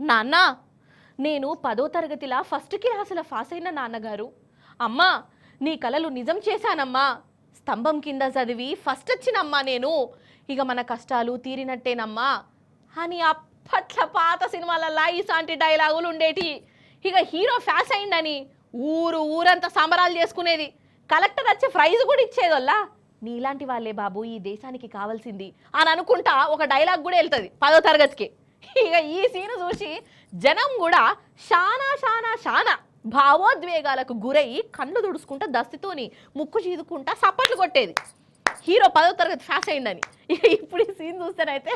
నాన్న, నేను 10వ తరగతిలా ఫస్ట్ క్లాసుల పాస్ అయిన నాన్నగారు. అమ్మా, నీ కలలు నిజం చేశానమ్మా. స్తంభం కింద చదివి ఫస్ట్ వచ్చినమ్మా నేను. ఇక మన కష్టాలు తీరినట్టేనమ్మా అని అప్పట్ల పాత సినిమాలలో ఇలాంటి డైలాగులు ఉండేటి. ఇక హీరో ఫాస్ అయిందని ఊరంతా సంబరాలు చేసుకునేది. కలెక్టర్ వచ్చి ప్రైజ్ కూడా ఇచ్చేదోల్లా. నీలాంటి వాళ్ళే బాబు ఈ దేశానికి కావాల్సింది అని అనుకుంటా ఒక డైలాగ్ కూడా వెళ్తుంది 10వ తరగతికి. ఇక ఈ సీను చూసి జనం కూడా శానా శానా శానా భావోద్వేగాలకు గురయ్యి కళ్ళు తుడుచుకుంటా దస్తితోని ముక్కు చీదుకుంటా సప్పట్లు కొట్టేది హీరో 10వ తరగతి ఫాస్ అయిందని. ఇక ఇప్పుడు ఈ సీన్ చూస్తేనైతే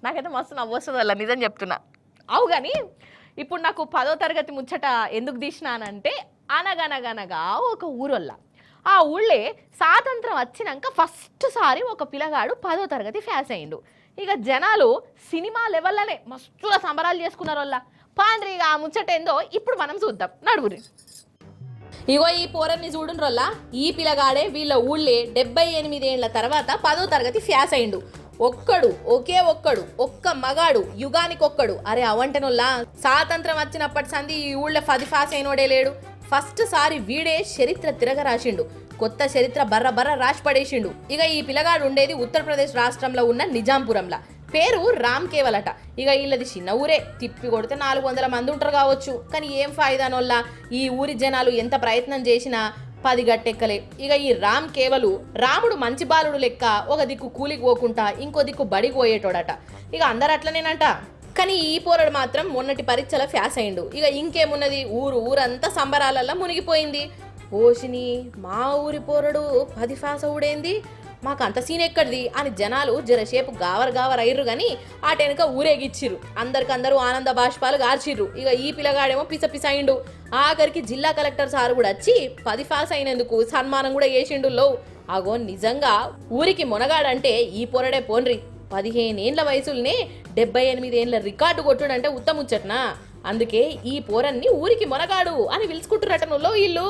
నాకైతే మస్తు నవ్వు వస్తుంది అలా, నిజం చెప్తున్నా. అవు కానీ ఇప్పుడు నాకు 10వ తరగతి ముచ్చట ఎందుకు తీసినానంటే, అనగనగనగా ఒక ఊరొల్ల, ఆ ఊళ్ళే స్వాతంత్రం వచ్చినాక ఫస్ట్ సారి ఒక పిల్లగాడు 10వ తరగతి ఫాస్ అయిండు. ఇక జనాలు సినిమా లెవెల్లోనే మస్తుగా సంబరాలు చేసుకున్నారు వాళ్ళ. పాండ్రి ఇక ఆ ముచ్చట ఏందో ఇప్పుడు మనం చూద్దాం, నడుగురి. ఇగో ఈ పోరన్ని చూడుండ్రొల్లా, ఈ పిల్లగాడే వీళ్ళ ఊళ్ళే 78 ఏళ్ల తర్వాత 10వ తరగతి ఫాస్ అయిండు. ఒకే ఒక్కడు ఒక్క మగాడు యుగానికొక్కడు. అరే అవంటనుల్లా, స్వాతంత్రం వచ్చినప్పటి సంది ఈ ఊళ్ళో 10 ఫాస్ అయినోడే లేడు. ఫస్ట్ సారి వీడే చరిత్ర తిరగ రాసిండు, కొత్త చరిత్ర బర్ర రాసి పడేసిండు. ఇక ఈ పిల్లగాడు ఉండేది ఉత్తరప్రదేశ్ రాష్ట్రంలో ఉన్న నిజాంపురంలా. పేరు రామ్ కేవల్ అట. ఇక వీళ్ళది చిన్న ఊరే, తిప్పి కొడితే 400 మంది ఉంటారు కావచ్చు. కానీ ఏం ఫాయిదానోల్లా, ఈ ఊరి జనాలు ఎంత ప్రయత్నం చేసినా 10 గట్టెక్కలే. ఇక ఈ రామ్ కేవలు రాముడు మంచి బాలుడు లెక్క ఒక దిక్కు కూలికి పోకుండా ఇంకో దిక్కు బడికి పోయేటోడట. ఇక అందరు అట్లనేనంట. కానీ ఈ పోరడు మాత్రం మొన్నటి పరీక్షల ఫాస్ అయిండు. ఇక ఇంకేమున్నది, ఊరంతా సంబరాలల్లా మునిగిపోయింది. ఓషిని, మా ఊరి పోరడు 10 ఫాస్ అవుడేంది, మాకు అంత సీన్ ఎక్కడిది అని జనాలు జరసేపు గావర్ అయ్యిర్రు. కానీ ఆటెనక ఊరేగిచ్చిర్రు. అందరికందరూ ఆనంద బాష్పాలు గార్చిర్రు. ఇక ఈ పిల్లగాడేమో పిస అయిండు. ఆఖరికి జిల్లా కలెక్టర్ సార్ కూడా వచ్చి 10 ఫాస్ అయినందుకు సన్మానం కూడా చేసిండులో. అగో నిజంగా ఊరికి మొనగాడంటే ఈ పొరడే పోన్రి. 15 ఏళ్ల వయసుల్నే 78 ఏళ్ల రికార్డు కొట్టుడంటే ఉత్తముచ్చట్నా. అందుకే ఈ పోరన్ని ఊరికి మొనగాడు అని పిలుచుకుంటున్నట్టనులో ఇల్లు.